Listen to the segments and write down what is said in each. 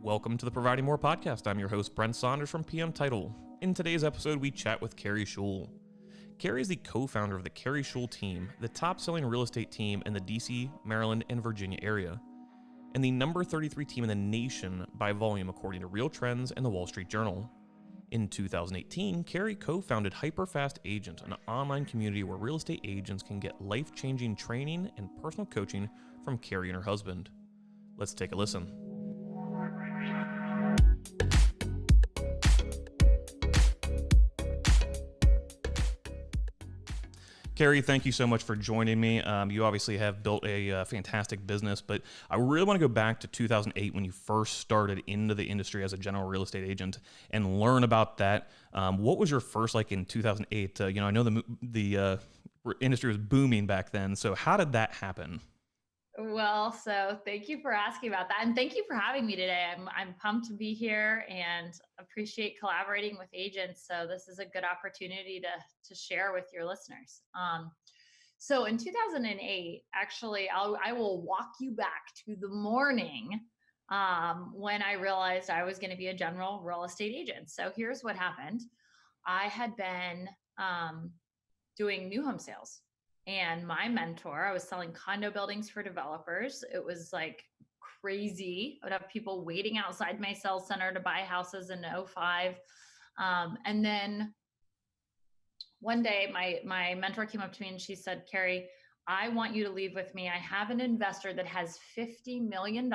Welcome to the Providing More podcast. I'm your host, Brent Saunders from PM Title. In today's episode, we chat with Keri Shul. Keri is the co-founder of the Keri Shul team, the top-selling real estate team in the DC, Maryland, and Virginia area, and the number 33 team in the nation by volume according to Real Trends and the Wall Street Journal. In 2018, Keri co-founded Hyperfast Agent, an online community where real estate agents can get life-changing training and personal coaching from Keri and her husband. Let's take a listen. Keri, thank you so much for joining me. You obviously have built a fantastic business, but I really want to go back to 2008 when you first started into the industry as a general real estate agent and learn about that. What was your first like in 2008? I know the industry was booming back then. So how did that happen? Well, so thank you for asking about that. And thank you for having me today. I'm pumped to be here and appreciate collaborating with agents. So this is a good opportunity to share with your listeners. So in 2008, actually, I will walk you back to the morning when I realized I was going to be a general real estate agent. So here's what happened. I had been doing new home sales. And my mentor, I was selling condo buildings for developers. It was like crazy. I would have people waiting outside my sales center to buy houses in 2005. And then one day my mentor came up to me and she said, Keri, I want you to leave with me. I have an investor that has $50 million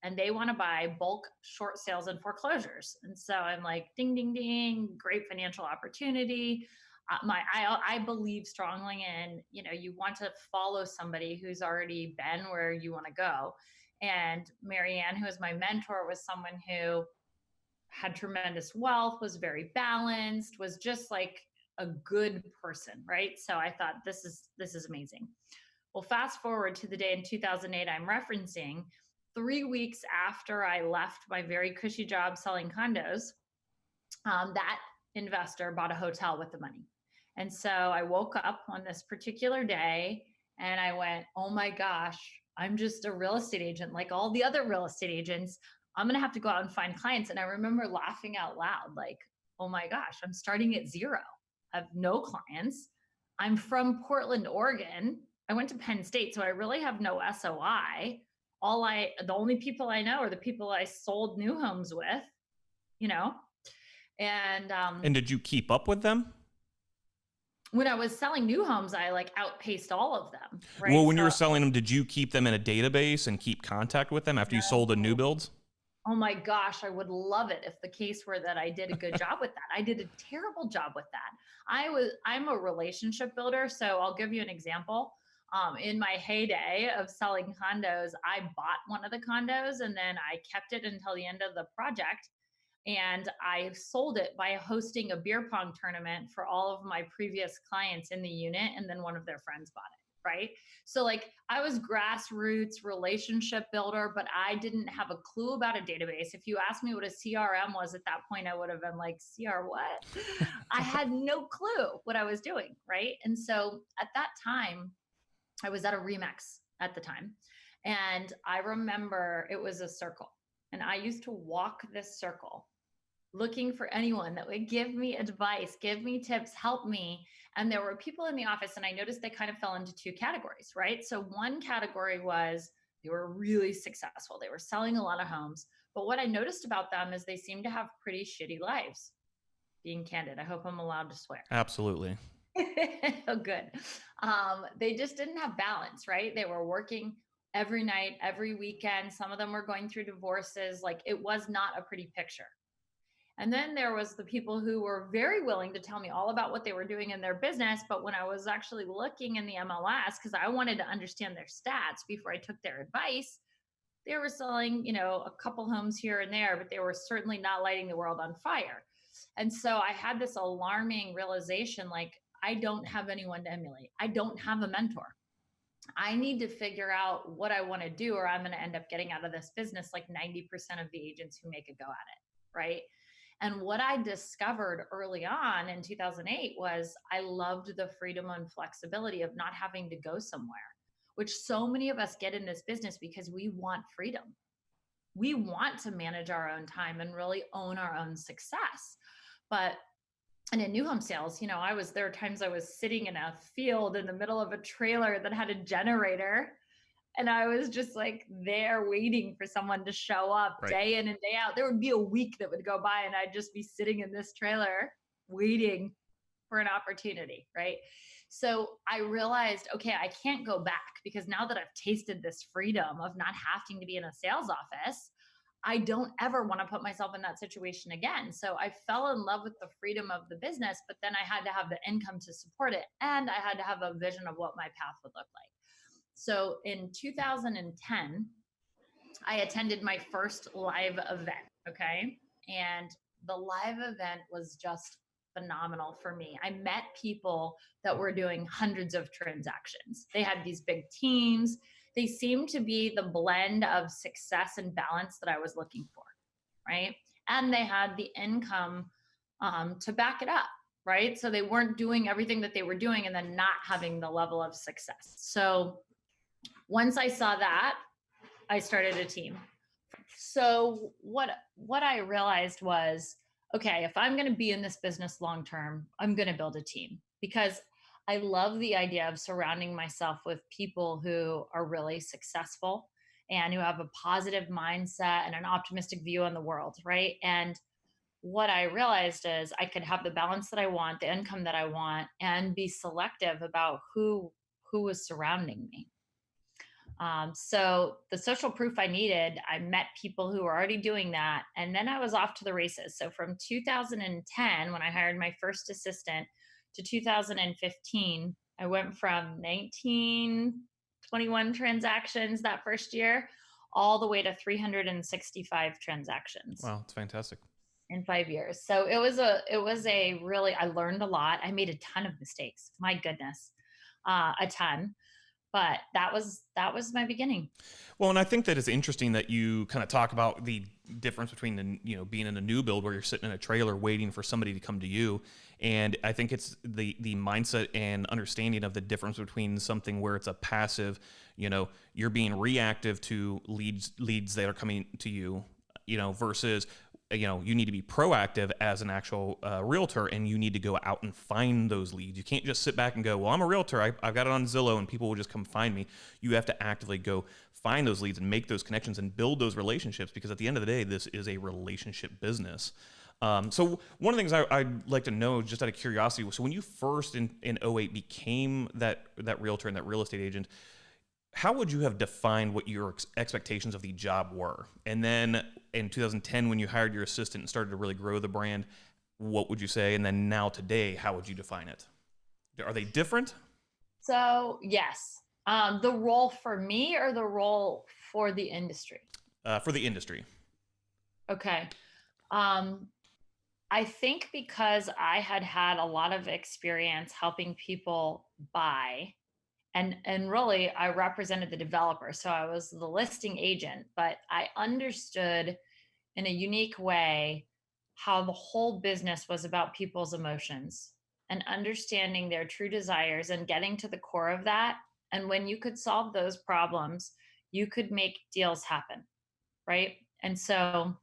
and they want to buy bulk short sales and foreclosures. And so I'm like, ding, ding, ding, great financial opportunity. I believe strongly in, you want to follow somebody who's already been where you want to go. And Marianne, who was my mentor, was someone who had tremendous wealth, was very balanced, was just like a good person, right? So I thought this is amazing. Well, fast forward to the day in 2008 I'm referencing. 3 weeks after I left my very cushy job selling condos, that investor bought a hotel with the money. And so I woke up on this particular day and I went, oh my gosh, I'm just a real estate agent like all the other real estate agents. I'm going to have to go out and find clients. And I remember laughing out loud, like, oh my gosh, I'm starting at zero. I have no clients. I'm from Portland, Oregon. I went to Penn State, so I really have no SOI. The only people I know are the people I sold new homes with, And did you keep up with them? When I was selling new homes, I outpaced all of them. Right? Well, when you were selling them, did you keep them in a database and keep contact with them after you sold the new builds? Oh my gosh, I would love it if the case were that I did a good job with that. I did a terrible job with that. I'm a relationship builder. So I'll give you an example. In my heyday of selling condos, I bought one of the condos and then I kept it until the end of the project. And I sold it by hosting a beer pong tournament for all of my previous clients in the unit. And then one of their friends bought it, right? So I was grassroots relationship builder, but I didn't have a clue about a database. If you asked me what a CRM was at that point, I would have been like, CR what? I had no clue what I was doing, right? And so at that time, I was at a Remax at the time. And I remember it was a circle. And I used to walk this circle looking for anyone that would give me advice, give me tips, help me. And there were people in the office and I noticed they kind of fell into two categories, right? So one category was they were really successful. They were selling a lot of homes. But what I noticed about them is they seemed to have pretty shitty lives. Being candid, I hope I'm allowed to swear. Absolutely. Oh, good. They just didn't have balance, right? They were working every night, every weekend. Some of them were going through divorces. It was not a pretty picture. And then there was the people who were very willing to tell me all about what they were doing in their business. But when I was actually looking in the MLS, because I wanted to understand their stats before I took their advice, they were selling, a couple homes here and there, but they were certainly not lighting the world on fire. And so I had this alarming realization, I don't have anyone to emulate. I don't have a mentor. I need to figure out what I want to do, or I'm going to end up getting out of this business like 90% of the agents who make a go at it, right? And what I discovered early on in 2008 was I loved the freedom and flexibility of not having to go somewhere, which so many of us get in this business because we want freedom. we want to manage our own time and really own our own success. But and in new home sales, there were times I was sitting in a field in the middle of a trailer that had a generator, and I was just like there waiting for someone to show up Right. day in and day out. There would be a week that would go by and I'd just be sitting in this trailer waiting for an opportunity, right? So I realized, okay, I can't go back, because now that I've tasted this freedom of not having to be in a sales office, I don't ever want to put myself in that situation again. So I fell in love with the freedom of the business, but then I had to have the income to support it. And I had to have a vision of what my path would look like. So in 2010, I attended my first live event. Okay. And the live event was just phenomenal for me. I met people that were doing hundreds of transactions. They had these big teams. They seemed to be the blend of success and balance that I was looking for. Right. And they had the income to back it up. Right. So they weren't doing everything that they were doing and then not having the level of success. So once I saw that, I started a team. So what I realized was, okay, if I'm going to be in this business long term, I'm going to build a team, because I love the idea of surrounding myself with people who are really successful and who have a positive mindset and an optimistic view on the world, right? And what I realized is I could have the balance that I want, the income that I want, and be selective about who was surrounding me. So the social proof I needed, I met people who were already doing that. And then I was off to the races. So from 2010, when I hired my first assistant, to 2015, I went from 21 transactions that first year, all the way to 365 transactions. Wow, it's fantastic. In 5 years. So it was a really, I learned a lot. I made a ton of mistakes. My goodness. A ton. But that was my beginning. Well, and I think that it's interesting that you kind of talk about the difference between being in a new build where you're sitting in a trailer waiting for somebody to come to you, and I think it's the mindset and understanding of the difference between something where it's a passive, you're being reactive to leads that are coming to you, versus you need to be proactive as an actual realtor, and you need to go out and find those leads. You can't just sit back and go, well, I'm a realtor, I've got it on Zillow and people will just come find me. You have to actively go find those leads and make those connections and build those relationships, because at the end of the day, this is a relationship business. So one of the things I'd like to know, just out of curiosity, so when you first in 08 became that realtor and that real estate agent, how would you have defined what your expectations of the job were? And then in 2010, when you hired your assistant and started to really grow the brand, what would you say? And then now today, how would you define it? Are they different? So yes. The role for me or the role for the industry? For the industry. Okay. I think because I had a lot of experience helping people buy, and really I represented the developer. So I was the listing agent, but I understood in a unique way how the whole business was about people's emotions and understanding their true desires and getting to the core of that. And when you could solve those problems, you could make deals happen, right? And so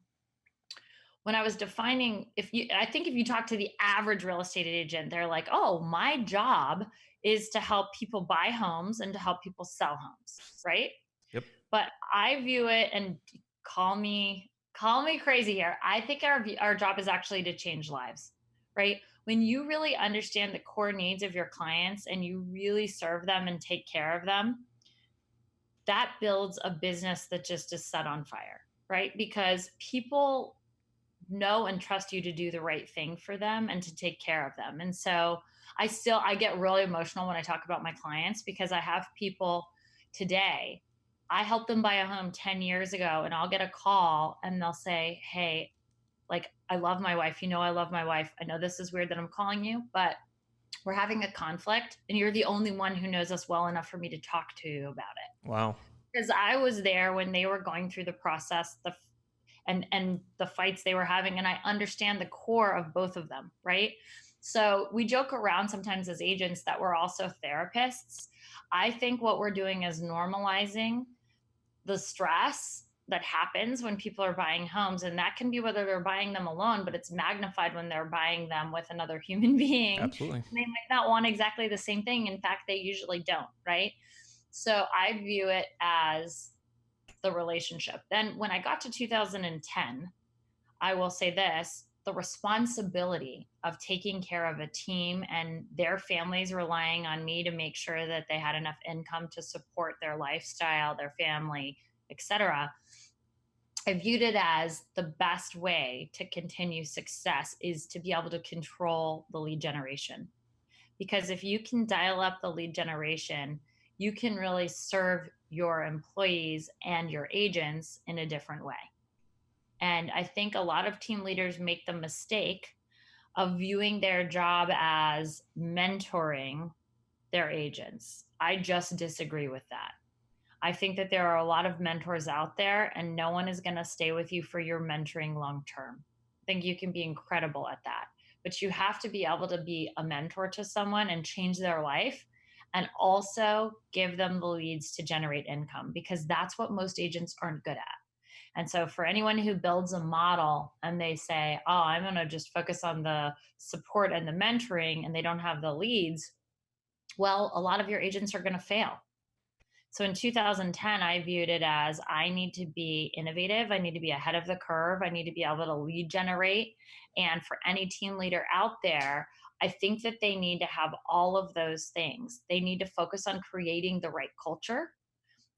when I was defining, I think if you talk to the average real estate agent, they're like, oh, my job is to help people buy homes and to help people sell homes, right? Yep. But I view it, and call me crazy here, I think our job is actually to change lives, right? When you really understand the core needs of your clients and you really serve them and take care of them, that builds a business that just is set on fire, right? Because people know and trust you to do the right thing for them and to take care of them. And so I get really emotional when I talk about my clients, because I have people today, I helped them buy a home 10 years ago, and I'll get a call and they'll say, hey, like, I love my wife. I love my wife. I know this is weird that I'm calling you, but we're having a conflict and you're the only one who knows us well enough for me to talk to you about it. Wow. Because I was there when they were going through the process, and the fights they were having, and I understand the core of both of them, right? So we joke around sometimes as agents that we're also therapists. I think what we're doing is normalizing the stress that happens when people are buying homes, and that can be whether they're buying them alone, but it's magnified when they're buying them with another human being, Absolutely. and they might not want exactly the same thing. In fact, they usually don't, right? So I view it as the relationship. Then when I got to 2010, I will say this: the responsibility of taking care of a team and their families relying on me to make sure that they had enough income to support their lifestyle, their family, etc. I viewed it as the best way to continue success is to be able to control the lead generation. Because if you can dial up the lead generation, you can really serve your employees and your agents in a different way. And I think a lot of team leaders make the mistake of viewing their job as mentoring their agents. I just disagree with that. I think that there are a lot of mentors out there, and no one is going to stay with you for your mentoring long term. I think you can be incredible at that, but you have to be able to be a mentor to someone and change their life, and also give them the leads to generate income, because that's what most agents aren't good at. And so, for anyone who builds a model and they say, oh, I'm going to just focus on the support and the mentoring, and they don't have the leads, well, a lot of your agents are going to fail. So in 2010, I viewed it as I need to be innovative. I need to be ahead of the curve. I need to be able to lead generate. And for any team leader out there, I think that they need to have all of those things. They need to focus on creating the right culture.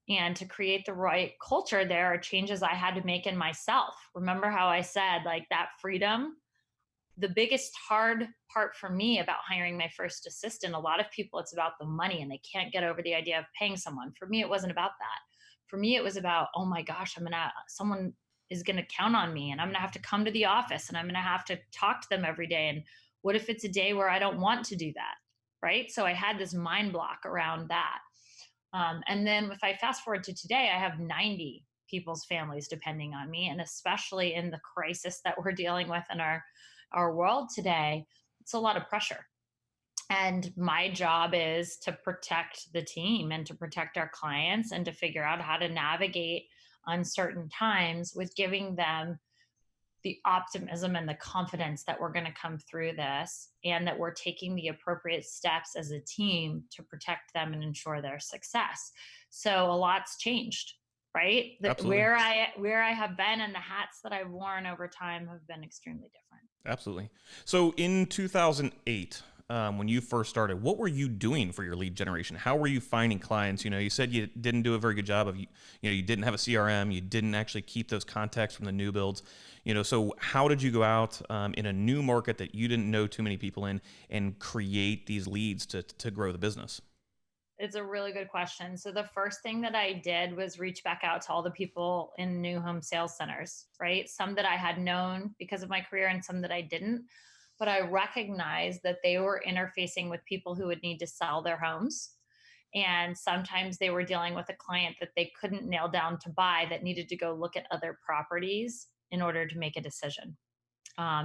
And to create the right culture, there are changes I had to make in myself. Remember how I said, like, that freedom? The biggest hard part for me about hiring my first assistant, a lot of people, it's about the money and they can't get over the idea of paying someone. For me, it wasn't about that. For me, it was about, oh my gosh, someone is going to count on me, and I'm going to have to come to the office, and I'm going to have to talk to them every day. And what if it's a day where I don't want to do that? Right. So I had this mind block around that. And then if I fast forward to today, I have 90 people's families depending on me. And especially in the crisis that we're dealing with in our world today, it's a lot of pressure. And my job is to protect the team and to protect our clients and to figure out how to navigate uncertain times with giving them the optimism and the confidence that we're going to come through this, and that we're taking the appropriate steps as a team to protect them and ensure their success. So a lot's changed, right? Absolutely. Where I have been and the hats that I've worn over time have been extremely different. Absolutely. So in 2008, when you first started, what were you doing for your lead generation? How were you finding clients? You said you didn't do a very good job of, you didn't have a CRM, you didn't actually keep those contacts from the new builds. So how did you go out in a new market that you didn't know too many people in and create these leads to grow the business? It's a really good question. So the first thing that I did was reach back out to all the people in new home sales centers, right? Some that I had known because of my career and some that I didn't. But I recognized that they were interfacing with people who would need to sell their homes. And sometimes they were dealing with a client that they couldn't nail down to buy, that needed to go look at other properties in order to make a decision.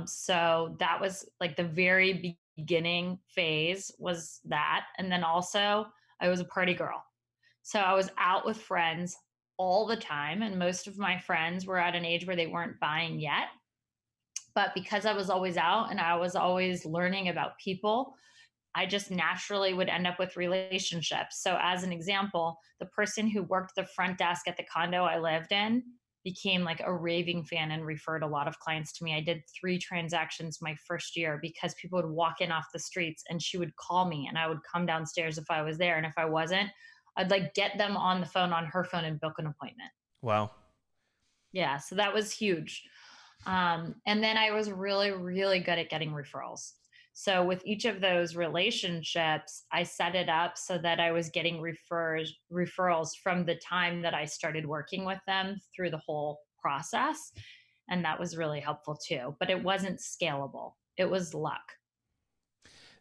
So that was like the very beginning phase, was that. And then also, I was a party girl. So I was out with friends all the time. And most of my friends were at an age where they weren't buying yet. But because I was always out and I was always learning about people, I just naturally would end up with relationships. So, as an example, the person who worked the front desk at the condo I lived in became like a raving fan and referred a lot of clients to me. I did 3 transactions my first year because people would walk in off the streets and she would call me and I would come downstairs if I was there. And if I wasn't, I'd like get them on the phone on her phone and book an appointment. Wow. Yeah. So that was huge. And then I was really, really good at getting referrals. So with each of those relationships, I set it up so that I was getting referrals from the time that I started working with them through the whole process. And that was really helpful too. But it wasn't scalable. It was luck.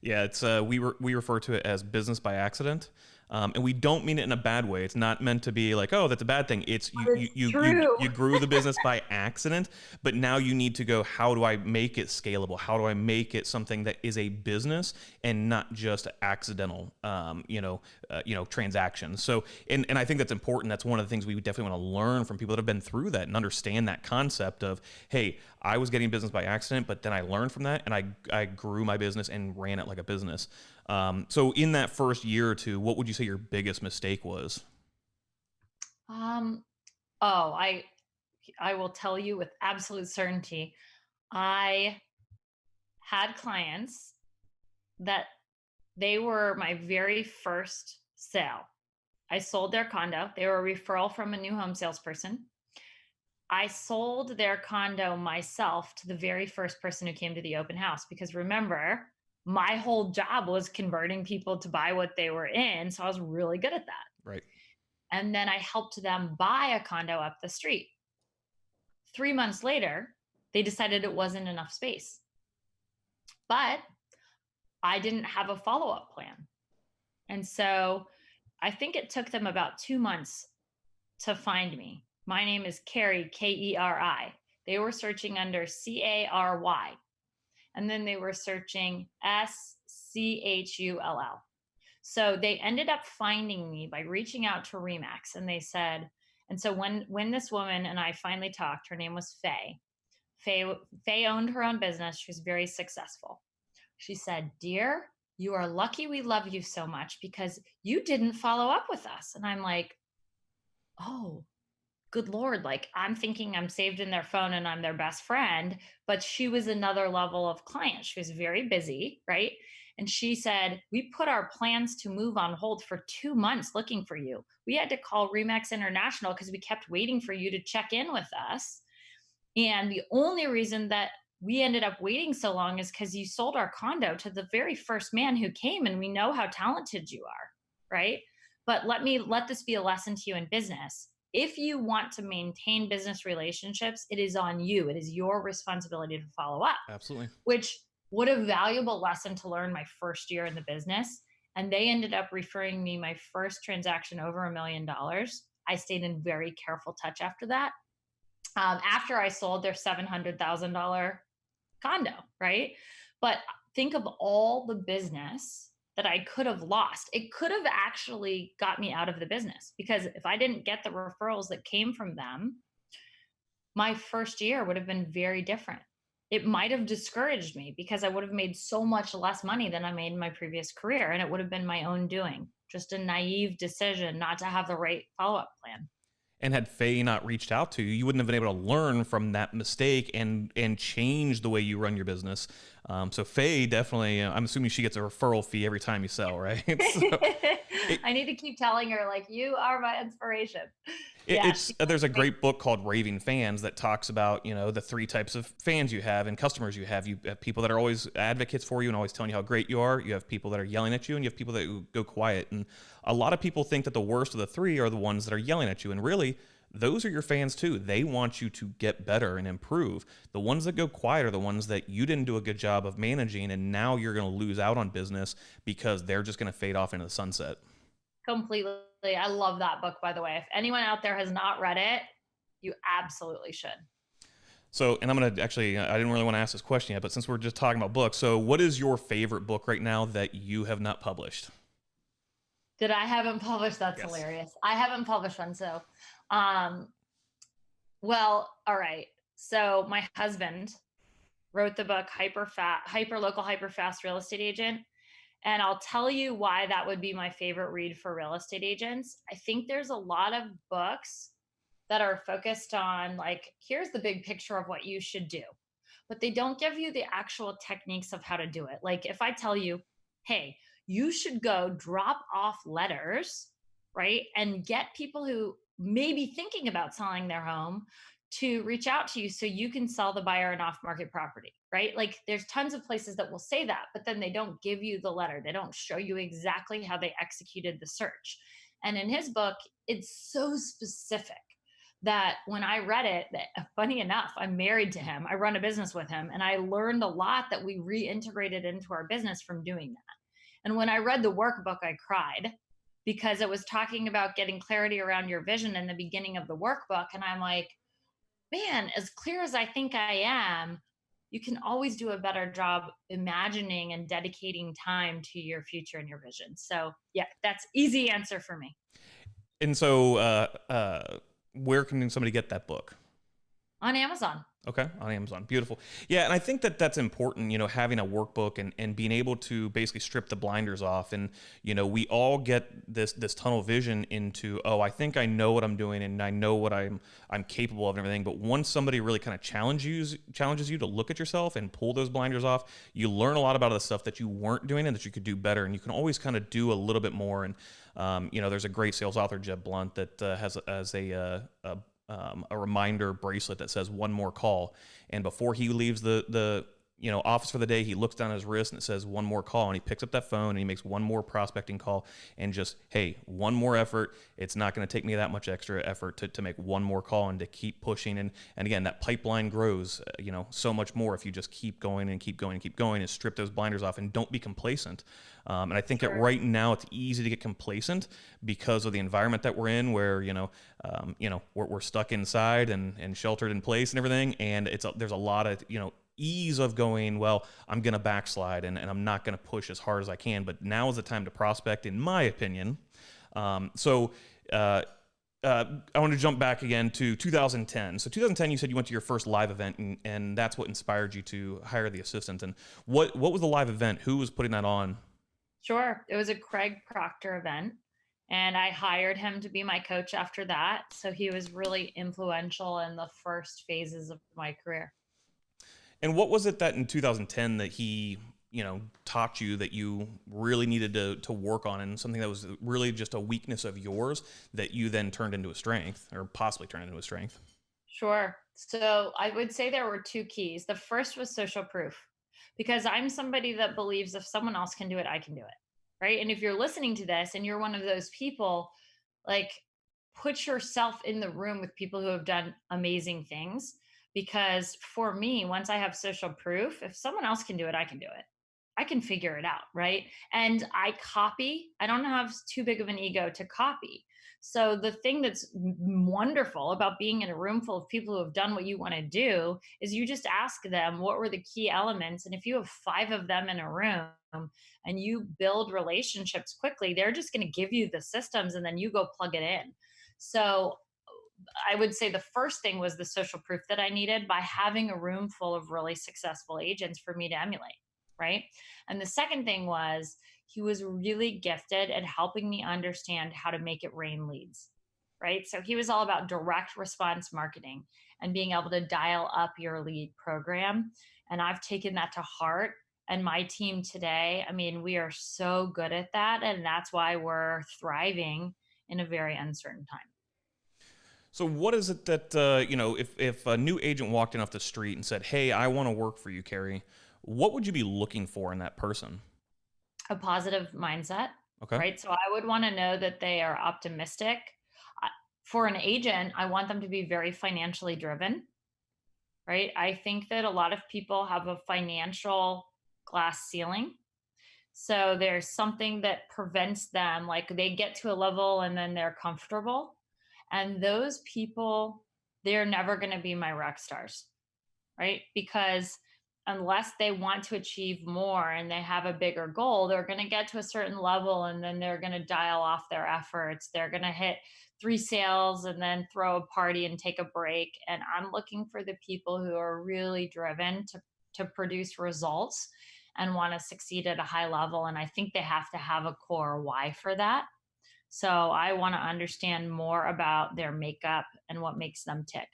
Yeah, it's we refer to it as business by accident. And we don't mean it in a bad way. It's not meant to be like, oh, that's a bad thing. It's It's true. you grew the business by accident, but now you need to go, how do I make it scalable? How do I make it something that is a business and not just accidental, transactions? So, and I think that's important. That's one of the things we definitely want to learn from people that have been through that and understand that concept of, hey, I was getting business by accident, but then I learned from that and I grew my business and ran it like a business. So in that first year or two, what would you say your biggest mistake was? Um, oh, I will tell you with absolute certainty. I had clients that they were my very first sale. I sold their condo. They were a referral from a new home salesperson. I sold their condo myself to the very first person who came to the open house because remember, my whole job was converting people to buy what they were in. So I was really good at that. Right. And then I helped them buy a condo up the street. 3 months later, they decided it wasn't enough space. But I didn't have a follow up plan. And so I think it took them about 2 months to find me. My name is Keri, Keri. They were searching under Cary. And then they were searching Schull. So they ended up finding me by reaching out to Remax and they said, and so when this woman and I finally talked, her name was Faye. Faye owned her own business. She was very successful. She said, "Dear, you are lucky we love you so much because you didn't follow up with us." And I'm like, "Oh, good Lord." Like I'm thinking I'm saved in their phone and I'm their best friend, but she was another level of client. She was very busy, right? And she said, "We put our plans to move on hold for 2 months looking for you. We had to call Remax International because we kept waiting for you to check in with us. And the only reason that we ended up waiting so long is because you sold our condo to the very first man who came, and we know how talented you are, right? But let this be a lesson to you in business. If you want to maintain business relationships, it is on you. It is your responsibility to follow up." Absolutely. Which, what a valuable lesson to learn my first year in the business. And they ended up referring me my first transaction over $1 million. I stayed in very careful touch after that. After I sold their $700,000 condo, right? But think of all the business that I could have lost. It could have actually got me out of the business because if I didn't get the referrals that came from them, my first year would have been very different. It might have discouraged me because I would have made so much less money than I made in my previous career. And it would have been my own doing, just a naive decision not to have the right follow up plan. And had Faye not reached out to you, you wouldn't have been able to learn from that mistake and change the way you run your business. So Faye definitely, I'm assuming she gets a referral fee every time you sell, right? I need to keep telling her, like, you are my inspiration. Yeah, There's a great book called Raving Fans that talks about, the three types of fans you have and customers you have. You have people that are always advocates for you and always telling you how great you are. You have people that are yelling at you, and you have people that go quiet. And a lot of people think that the worst of the three are the ones that are yelling at you. And really, those are your fans too. They want you to get better and improve. The ones that go quiet are the ones that you didn't do a good job of managing, and now you're going to lose out on business because they're just going to fade off into the sunset. Completely. I love that book, by the way. If anyone out there has not read it, you absolutely should. So, and I'm going to actually, I didn't really want to ask this question yet, but since we're just talking about books, so what is your favorite book right now that you have not published? That I haven't published? That's Yes. hilarious. I haven't published one. So, well, all right. So my husband wrote the book Hyper Local Hyper Fast Real Estate Agent. And I'll tell you why that would be my favorite read for real estate agents. I think there's a lot of books that are focused on, like, here's the big picture of what you should do, but they don't give you the actual techniques of how to do it. Like if I tell you, hey, you should go drop off letters, right? And get people who may be thinking about selling their home to reach out to you so you can sell the buyer an off market property, right? Like there's tons of places that will say that, but then they don't give you the letter. They don't show you exactly how they executed the search. And in his book, it's so specific that when I read it, funny enough, I'm married to him. I run a business with him, and I learned a lot that we reintegrated into our business from doing that. And when I read the workbook, I cried because it was talking about getting clarity around your vision in the beginning of the workbook. And I'm like, man, as clear as I think I am, you can always do a better job imagining and dedicating time to your future and your vision. So, yeah, that's easy answer for me. And so, where can somebody get that book? On Amazon. Okay, on Amazon. Beautiful. Yeah, and I think that that's important, having a workbook and being able to basically strip the blinders off. And, we all get this tunnel vision into, oh, I think I know what I'm doing and I know what I'm capable of and everything. But once somebody really kind of challenges you to look at yourself and pull those blinders off, you learn a lot about the stuff that you weren't doing and that you could do better. And you can always kind of do a little bit more. And, there's a great sales author, Jeb Blunt, that has a reminder bracelet that says one more call. And before he leaves the office for the day, he looks down at his wrist and it says one more call, and he picks up that phone and he makes one more prospecting call and just, hey, one more effort. It's not going to take me that much extra effort to make one more call and to keep pushing. And again, that pipeline grows, so much more if you just keep going and keep going and keep going and strip those blinders off and don't be complacent. And I think that right now it's easy to get complacent because of the environment that we're in, where we're stuck inside and sheltered in place and everything. And there's a lot of ease of going, well, I'm going to backslide and I'm not going to push as hard as I can. But now is the time to prospect, in my opinion. I want to jump back again to 2010. So 2010, you said you went to your first live event, and that's what inspired you to hire the assistant. And what was the live event? Who was putting that on? Sure. It was a Craig Proctor event, and I hired him to be my coach after that. So he was really influential in the first phases of my career. And what was it that in 2010 that he, taught you that you really needed to work on, and something that was really just a weakness of yours that you then turned into a strength, or possibly turned into a strength? Sure. So I would say there were two keys. The first was social proof, because I'm somebody that believes if someone else can do it, I can do it. Right. And if you're listening to this and you're one of those people, like, put yourself in the room with people who have done amazing things. Because for me, once I have social proof, if someone else can do it, I can do it. I can figure it out. Right. And I don't have too big of an ego to copy. So the thing that's wonderful about being in a room full of people who have done what you want to do is you just ask them what were the key elements. And if you have 5 of them in a room and you build relationships quickly, they're just going to give you the systems and then you go plug it in. So I would say the first thing was the social proof that I needed by having a room full of really successful agents for me to emulate. Right. And the second thing was he was really gifted at helping me understand how to make it rain leads. Right. So he was all about direct response marketing and being able to dial up your lead program. And I've taken that to heart. And my team today, I mean, we are so good at that. And that's why we're thriving in a very uncertain time. So what is it that, if a new agent walked in off the street and said, hey, I want to work for you, Keri, what would you be looking for in that person? A positive mindset. Okay. Right. So I would want to know that they are optimistic. For an agent, I want them to be very financially driven. Right. I think that a lot of people have a financial glass ceiling. So there's something that prevents them, like they get to a level and then they're comfortable. And those people, they're never going to be my rock stars. Right. Because unless they want to achieve more and they have a bigger goal, they're going to get to a certain level and then they're going to dial off their efforts. They're going to hit 3 sales and then throw a party and take a break. And I'm looking for the people who are really driven to produce results and want to succeed at a high level. And I think they have to have a core why for that. So I want to understand more about their makeup and what makes them tick.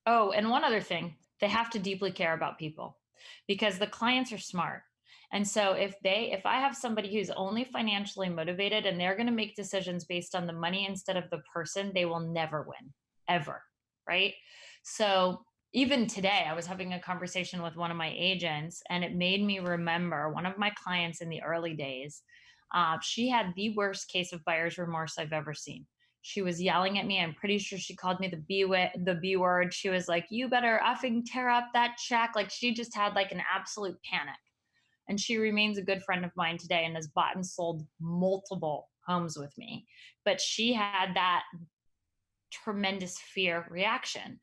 Oh, and one other thing, they have to deeply care about people because the clients are smart. And so if I have somebody who's only financially motivated and they're going to make decisions based on the money instead of the person, they will never win, ever. Right? So even today, I was having a conversation with one of my agents, and it made me remember one of my clients in the early days. She had the worst case of buyer's remorse I've ever seen. She was yelling at me. I'm pretty sure she called me the B word. She was like, "You better effing tear up that check." Like she just had like an absolute panic. And she remains a good friend of mine today and has bought and sold multiple homes with me. But she had that tremendous fear reaction.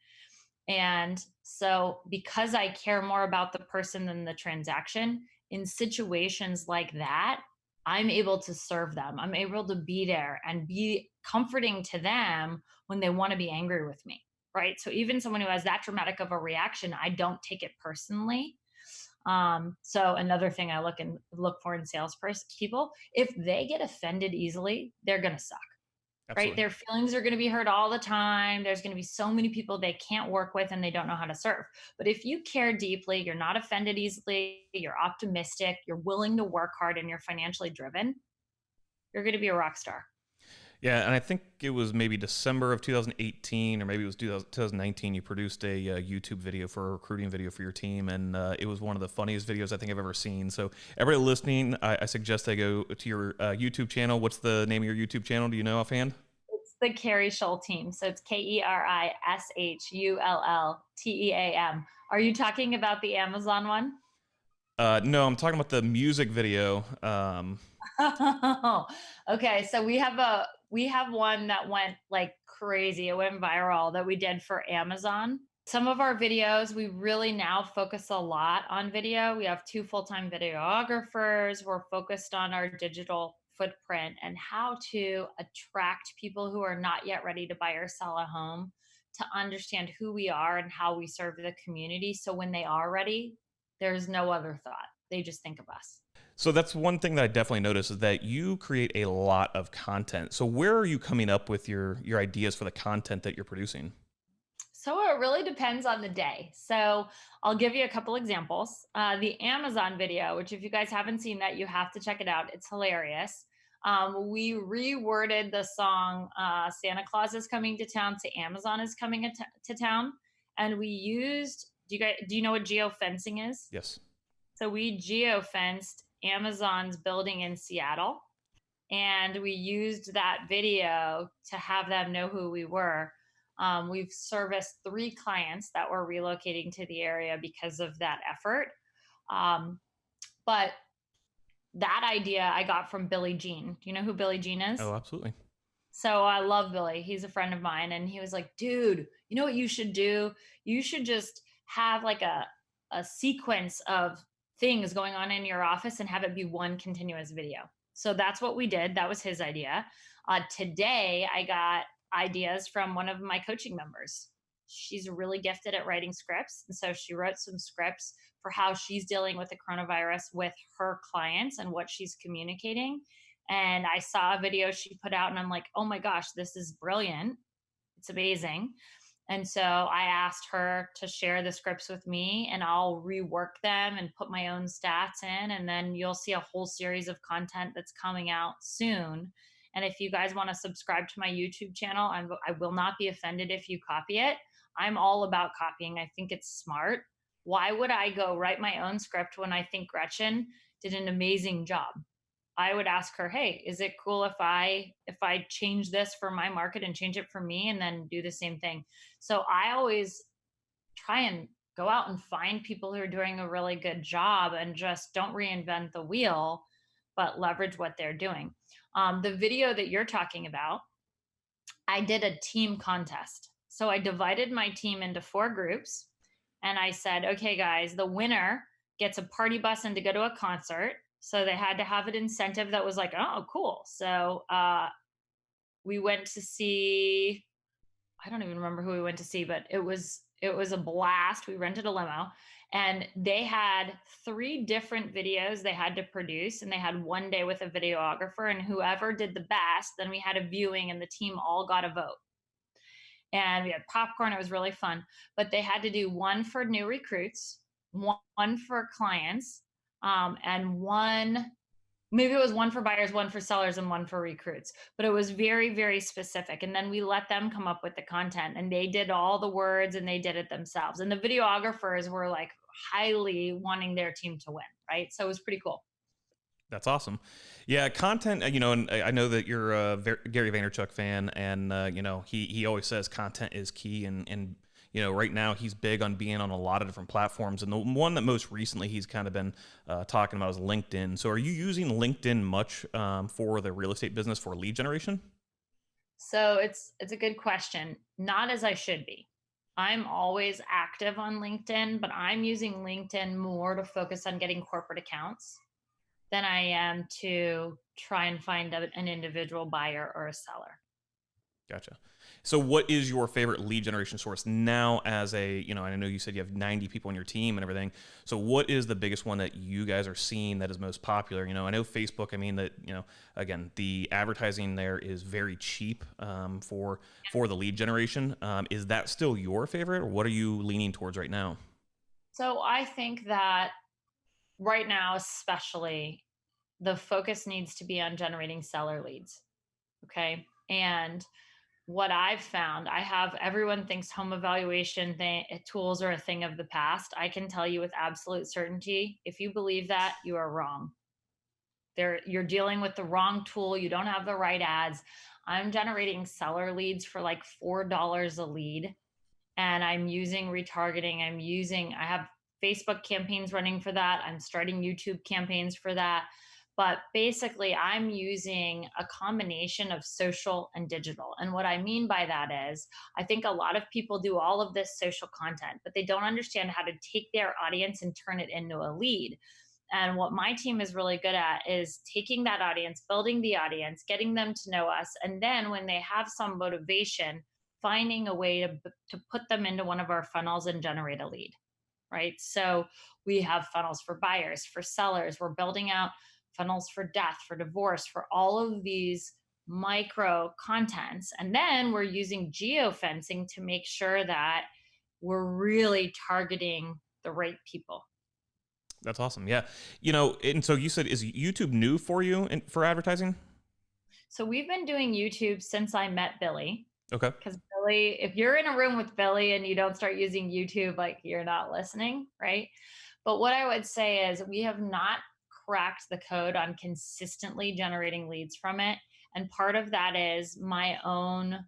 And so, because I care more about the person than the transaction, in situations like that, I'm able to serve them. I'm able to be there and be comforting to them when they want to be angry with me. Right. So, even someone who has that dramatic of a reaction, I don't take it personally. So another thing I look for in people, if they get offended easily, they're gonna suck, right? Absolutely. Their feelings are going to be hurt all the time. There's going to be so many people they can't work with and they don't know how to serve. But if you care deeply, you're not offended easily, you're optimistic, you're willing to work hard, and you're financially driven, you're going to be a rock star. Yeah, and I think it was maybe December of 2018, or maybe it was 2019. You produced a YouTube video for a recruiting video for your team, and it was one of the funniest videos I think I've ever seen. So, everybody listening, I suggest they go to your YouTube channel. What's the name of your YouTube channel? Do you know offhand? It's the Keri Shul team. So it's KeriShullTeam. Are you talking about the Amazon one? No, I'm talking about the music video. Oh, okay. So we have one that went like crazy. It went viral that we did for Amazon. Some of our videos, we really now focus a lot on video. We have 2 full-time videographers. We're focused on our digital footprint and how to attract people who are not yet ready to buy or sell a home to understand who we are and how we serve the community. So when they are ready, there's no other thought. They just think of us. So that's one thing that I definitely noticed is that you create a lot of content. So where are you coming up with your ideas for the content that you're producing? So it really depends on the day. So I'll give you a couple examples. The Amazon video, which if you guys haven't seen that, you have to check it out. It's hilarious. We reworded the song "Santa Claus is coming to town" to "Amazon is coming to town," and we used. Do you know what geofencing is? Yes. So we geofenced Amazon's building in Seattle, and we used that video to have them know who we were. We've serviced 3 clients that were relocating to the area because of that effort. Um, but that idea I got from Billy Jean. Do you know who Billy Jean is? Oh, absolutely. So I love Billy. He's a friend of mine. And he was like, dude, you know what you should do? You should just have like a sequence of things going on in your office and have it be one continuous video. So that's what we did. That was his idea. Today, I got ideas from one of my coaching members. She's really gifted at writing scripts. And so she wrote some scripts for how she's dealing with the coronavirus with her clients and what she's communicating. And I saw a video she put out and I'm like, oh my gosh, this is brilliant. It's amazing. And so I asked her to share the scripts with me and I'll rework them and put my own stats in. And then you'll see a whole series of content that's coming out soon. And if you guys want to subscribe to my YouTube channel, I will not be offended if you copy it. I'm all about copying. I think it's smart. Why would I go write my own script when I think Gretchen did an amazing job? I would ask her, "Hey, is it cool if I change this for my market and change it for me and then do the same thing?" So I always try and go out and find people who are doing a really good job and just don't reinvent the wheel, but leverage what they're doing. The video that you're talking about, I did a team contest. So I divided my team into 4 groups and I said, okay, guys, the winner gets a party bus and to go to a concert. So they had to have an incentive that was like, oh, cool. So we went to see, I don't even remember who we went to see, but it was a blast. We rented a limo and they had 3 different videos they had to produce and they had 1 day with a videographer and whoever did the best, then we had a viewing and the team all got a vote. And we had popcorn. It was really fun, but they had to do 1 for new recruits, 1 for clients, and 1, maybe it was 1 for buyers, 1 for sellers, and 1 for recruits. But it was very, very specific. And then we let them come up with the content and they did all the words and they did it themselves. And the videographers were like highly wanting their team to win, right? So it was pretty cool. That's awesome. Yeah, content, and I know that you're a Gary Vaynerchuk fan, and, he always says content is key, and right now he's big on being on a lot of different platforms. And the one that most recently he's kind of been talking about is LinkedIn. So are you using LinkedIn much for the real estate business for lead generation? So it's a good question. Not as I should be. I'm always active on LinkedIn, but I'm using LinkedIn more to focus on getting corporate accounts than I am to try and find an individual buyer or a seller. Gotcha. So what is your favorite lead generation source now as I know you said you have 90 people on your team and everything. So what is the biggest one that you guys are seeing that is most popular? I know Facebook, I mean that, again, the advertising there is very cheap for the lead generation. Is that still your favorite, or what are you leaning towards right now? So I think that right now, especially, the focus needs to be on generating seller leads. Okay. And what I've found, I have everyone thinks home evaluation tools are a thing of the past. I can tell you with absolute certainty, if you believe that, you are wrong. You're dealing with the wrong tool. You don't have the right ads. I'm generating seller leads for like $4 a lead, and I'm using retargeting. I have Facebook campaigns running for that. I'm starting YouTube campaigns for that. But basically, I'm using a combination of social and digital. And what I mean by that is, I think a lot of people do all of this social content, but they don't understand how to take their audience and turn it into a lead. And what my team is really good at is taking that audience, building the audience, getting them to know us. And then when they have some motivation, finding a way to put them into one of our funnels and generate a lead, right? So we have funnels for buyers, for sellers. We're building out funnels for death, for divorce, for all of these micro contents. And then we're using geofencing to make sure that we're really targeting the right people. That's awesome. Yeah. And so you said, is YouTube new for you for advertising? So we've been doing YouTube since I met Billy. Okay. Because Billy, if you're in a room with Billy and you don't start using YouTube, like you're not listening, right? But what I would say is we have not cracked the code on consistently generating leads from it. And part of that is my own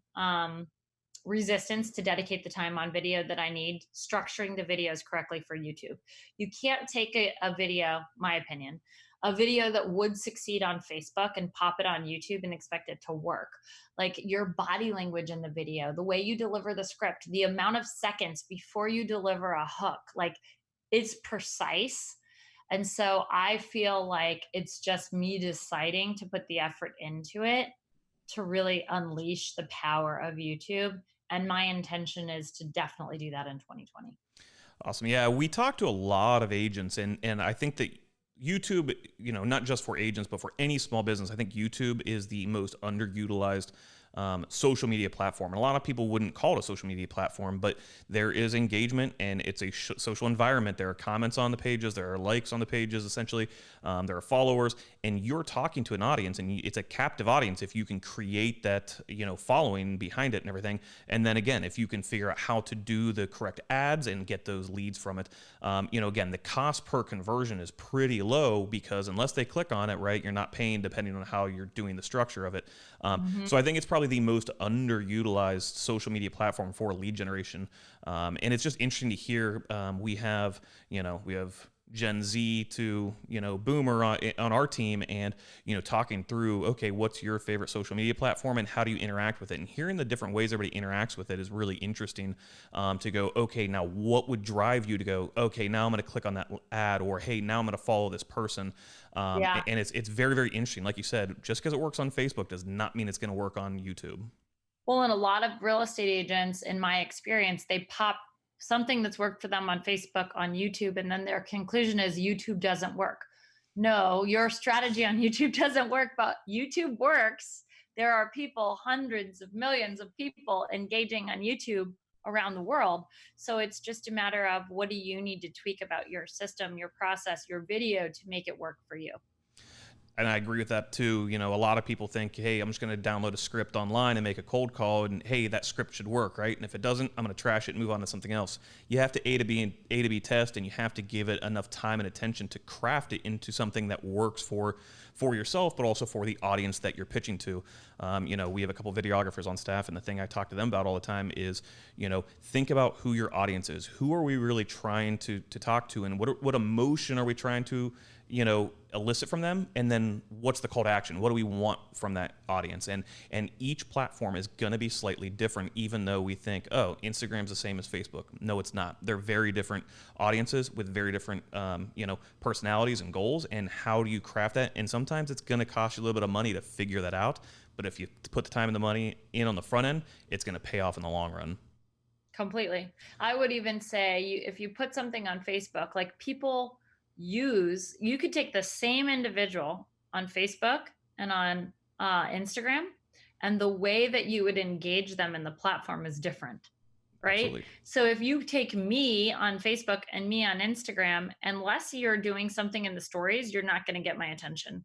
resistance to dedicate the time on video that I need, structuring the videos correctly for YouTube. You can't take a video, my opinion, a video that would succeed on Facebook and pop it on YouTube and expect it to work. Like your body language in the video, the way you deliver the script, the amount of seconds before you deliver a hook, like it's precise. And so I feel like it's just me deciding to put the effort into it to really unleash the power of YouTube. And my intention is to definitely do that in 2020. Awesome. Yeah, we talked to a lot of agents, and I think that YouTube, not just for agents, but for any small business, I think YouTube is the most underutilized social media platform. And a lot of people wouldn't call it a social media platform, but there is engagement and it's a social environment. There are comments on the pages, there are likes on the pages, essentially. There are followers, and you're talking to an audience, and it's a captive audience if you can create that, following behind it and everything. And then again, if you can figure out how to do the correct ads and get those leads from it, again, the cost per conversion is pretty low because unless they click on it, right, you're not paying depending on how you're doing the structure of it. So I think it's probably the most underutilized social media platform for lead generation. And it's just interesting to hear. We have Gen Z to Boomer on our team, and talking through, okay, what's your favorite social media platform and how do you interact with it, and hearing the different ways everybody interacts with it is really interesting. To go, okay, now what would drive you to go, okay, now I'm going to click on that ad, or hey, now I'm going to follow this person. Yeah. And it's very, very interesting. Like you said, just because it works on Facebook does not mean it's going to work on YouTube. Well, and a lot of real estate agents, in my experience, they pop something that's worked for them on Facebook on YouTube, and then their conclusion is YouTube doesn't work. No, your strategy on YouTube doesn't work, but YouTube works. There are people, hundreds of millions of people engaging on YouTube around the world. So it's just a matter of what do you need to tweak about your system, your process, your video to make it work for you. And I agree with that too. You know, a lot of people think, hey, I'm just going to download a script online and make a cold call, and hey, that script should work, right? And if it doesn't, I'm going to trash it and move on to something else. You have to A to B test, and you have to give it enough time and attention to craft it into something that works for yourself, but also for the audience that you're pitching to. You know, we have a couple videographers on staff, and the thing I talk to them about all the time is, you know, think about who your audience is. Who are we really trying to talk to, and what emotion are we trying to, you know, elicit from them, and then what's the call to action? What do we want from that audience? And each platform is going to be slightly different, even though we think, oh, Instagram's the same as Facebook. No, it's not. They're very different audiences with very different you know, personalities and goals. And how do you craft that? And sometimes it's going to cost you a little bit of money to figure that out, but if you put the time and the money in on the front end, it's going to pay off in the long run. Completely. I would even say if you put something on Facebook, like people you could take the same individual on Facebook and on Instagram, and the way that you would engage them in the platform is different, right? Absolutely. So if you take me on Facebook and me on Instagram, unless you're doing something in the stories, you're not going to get my attention.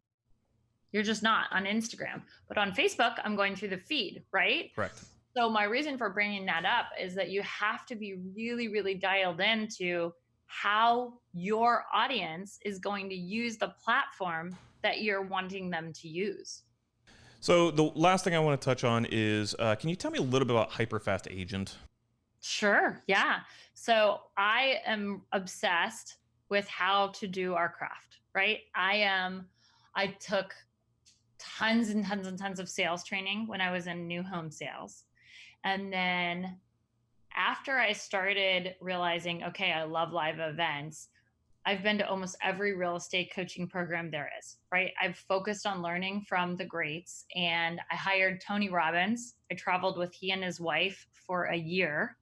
You're just not on Instagram. But on Facebook, I'm going through the feed, right? Correct. So my reason for bringing that up is that you have to be really, really dialed into how your audience is going to use the platform that you're wanting them to use. So the last thing I want to touch on is, can you tell me a little bit about Hyperfast Agent? Sure. Yeah. So I am obsessed with how to do our craft, right? I took tons and tons and tons of sales training when I was in new home sales. And then after I started realizing, okay, I love live events, I've been to almost every real estate coaching program there is, right? I've focused on learning from the greats, and I hired Tony Robbins. I traveled with he and his wife for a year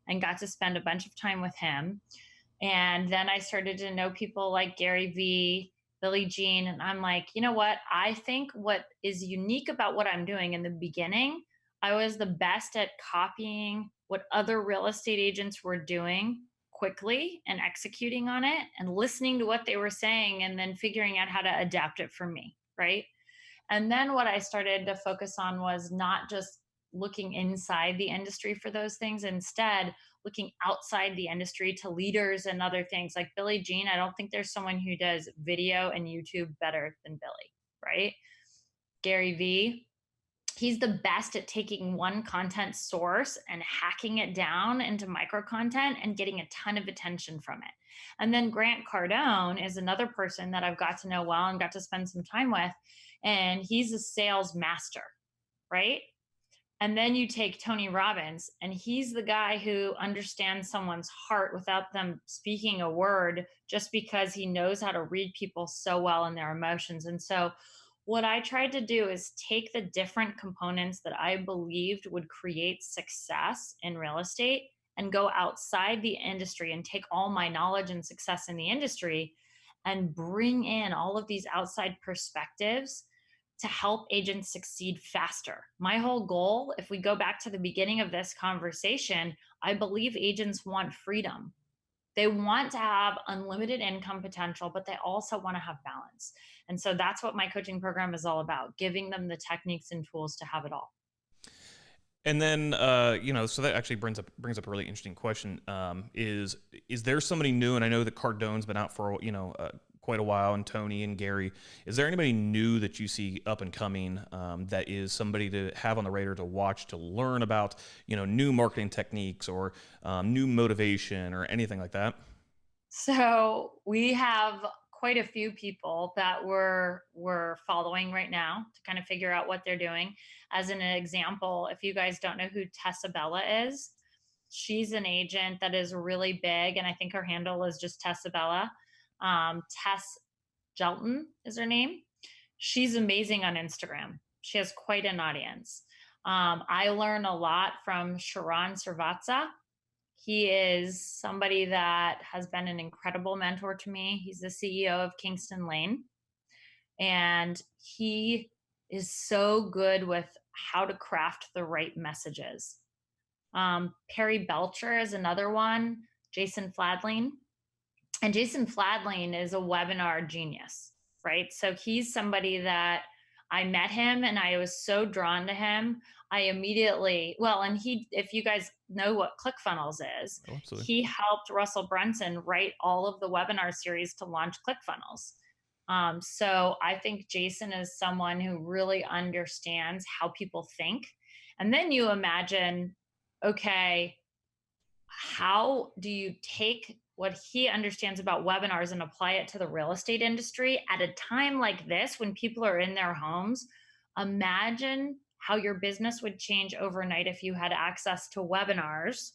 and got to spend a bunch of time with him. And then I started to know people like Gary Vee, Billie Jean. And I'm like, you know what? I think what is unique about what I'm doing in the beginning, I was the best at copying what other real estate agents were doing quickly and executing on it and listening to what they were saying and then figuring out how to adapt it for me. Right. And then what I started to focus on was not just looking inside the industry for those things, instead, looking outside the industry to leaders and other things like Billie Jean. I don't think there's someone who does video and YouTube better than Billie, right? Gary Vee, he's the best at taking one content source and hacking it down into micro content and getting a ton of attention from it. And then Grant Cardone is another person that I've got to know well and got to spend some time with. And he's a sales master, right? And then you take Tony Robbins, and he's the guy who understands someone's heart without them speaking a word, just because he knows how to read people so well in their emotions. And so, what I tried to do is take the different components that I believed would create success in real estate and go outside the industry and take all my knowledge and success in the industry and bring in all of these outside perspectives to help agents succeed faster. My whole goal, if we go back to the beginning of this conversation, I believe agents want freedom. They want to have unlimited income potential, but they also want to have balance. And so that's what my coaching program is all about, giving them the techniques and tools to have it all. And then, you know, so that actually brings up a really interesting question. Is there somebody new? And I know that Cardone's been out for, you know, quite a while, and Tony and Gary. Is there anybody new that you see up and coming that is somebody to have on the radar to watch, to learn about, you know, new marketing techniques or new motivation or anything like that? So we have quite a few people that we're following right now to kind of figure out what they're doing. As an example, if you guys don't know who Tessa Bella is, she's an agent that is really big, and I think her handle is just Tessa Bella. Tess Jelton is her name. She's amazing on Instagram. She has quite an audience. I learn a lot from Sharon Servatza. He is somebody that has been an incredible mentor to me. He's the CEO of Kingston Lane, and he is so good with how to craft the right messages. Perry Belcher is another one. Jason Fladlien. And Jason Fladlien is a webinar genius. right? So he's somebody that I met him and I was so drawn to him. I immediately, well, and he, if you guys know what ClickFunnels is, Oh, absolutely. he helped Russell Brunson write all of the webinar series to launch ClickFunnels. So I think Jason is someone who really understands how people think. And then you imagine, okay, how do you take what he understands about webinars and apply it to the real estate industry at a time like this when people are in their homes? Imagine how your business would change overnight if you had access to webinars.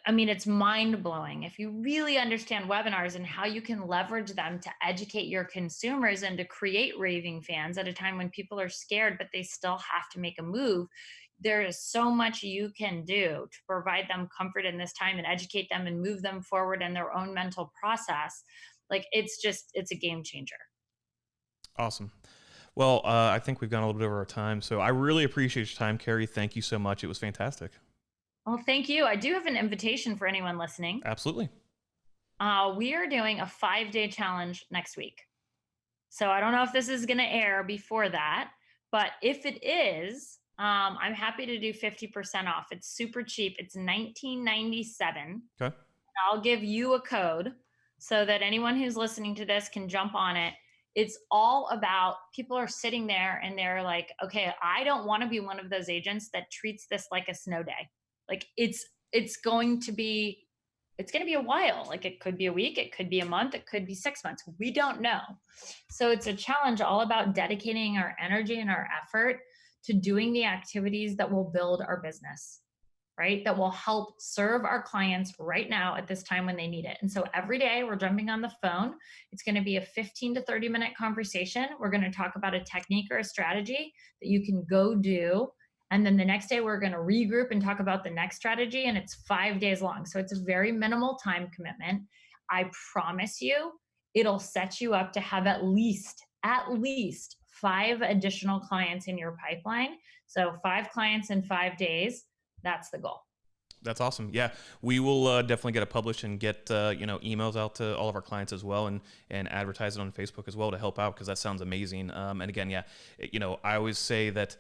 I mean, it's mind blowing. If you really understand webinars and how you can leverage them to educate your consumers and to create raving fans at a time when people are scared, but they still have to make a move, there is so much you can do to provide them comfort in this time and educate them and move them forward in their own mental process. Like, it's a game changer. Awesome. Well, I think we've gone a little bit over our time, so I really appreciate your time, Keri. Thank you so much. It was fantastic. Well, thank you. I do have an invitation for anyone listening. Absolutely. We are doing a 5-day challenge next week. So I don't know if this is going to air before that, but if it is, I'm happy to do 50% off. It's super cheap. It's $19.97. Okay. I'll give you a code so that anyone who's listening to this can jump on it. It's all about, people are sitting there and they're like, okay, I don't want to be one of those agents that treats this like a snow day. Like, it's going to be, it's going to be a while. Like, it could be a week, it could be a month, it could be 6 months. We don't know. So it's a challenge all about dedicating our energy and our effort to doing the activities that will build our business, right? That will help serve our clients right now at this time when they need it. And so every day we're jumping on the phone. It's going to be a 15 to 30-minute conversation. We're going to talk about a technique or a strategy that you can go do. And then the next day we're going to regroup and talk about the next strategy. And it's 5 days long. So it's a very minimal time commitment. I promise you, it'll set you up to have at least 5 additional clients in your pipeline. So 5 clients in 5 days. That's the goal. That's awesome. Yeah, we will definitely get it published and get emails out to all of our clients as well, and advertise it on Facebook as well to help out, because that sounds amazing. And again, yeah, I always say that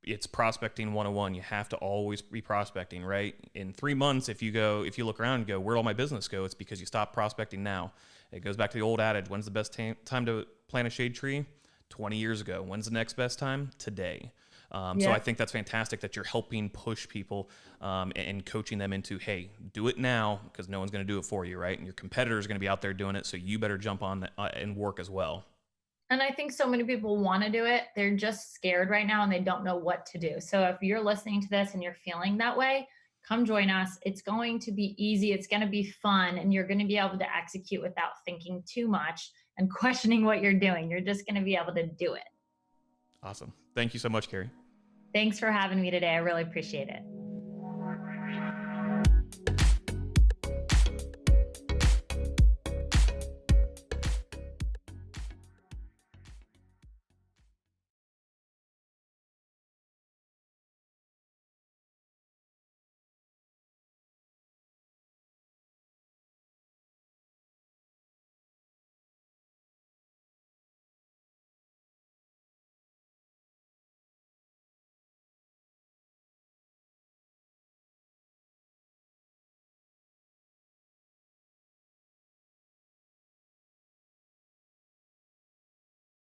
it's prospecting 101. You have to always be prospecting, right? In 3 months, if you look around and go, where'd all my business go? It's because you stopped prospecting now. It goes back to the old adage: when's the best time to plant a shade tree? 20 years ago. When's the next best time? Today. So I think that's fantastic that you're helping push people and coaching them into, hey, do it now, because no one's going to do it for you, right? And your competitors are going to be out there doing it, so you better jump on and work as well. And I think so many people want to do it. They're just scared right now and they don't know what to do. So if you're listening to this and you're feeling that way, come join us. It's going to be easy. It's going to be fun. And you're going to be able to execute without thinking too much and questioning what you're doing. You're just going to be able to do it. Awesome. Thank you so much, Keri. Thanks for having me today. I really appreciate it.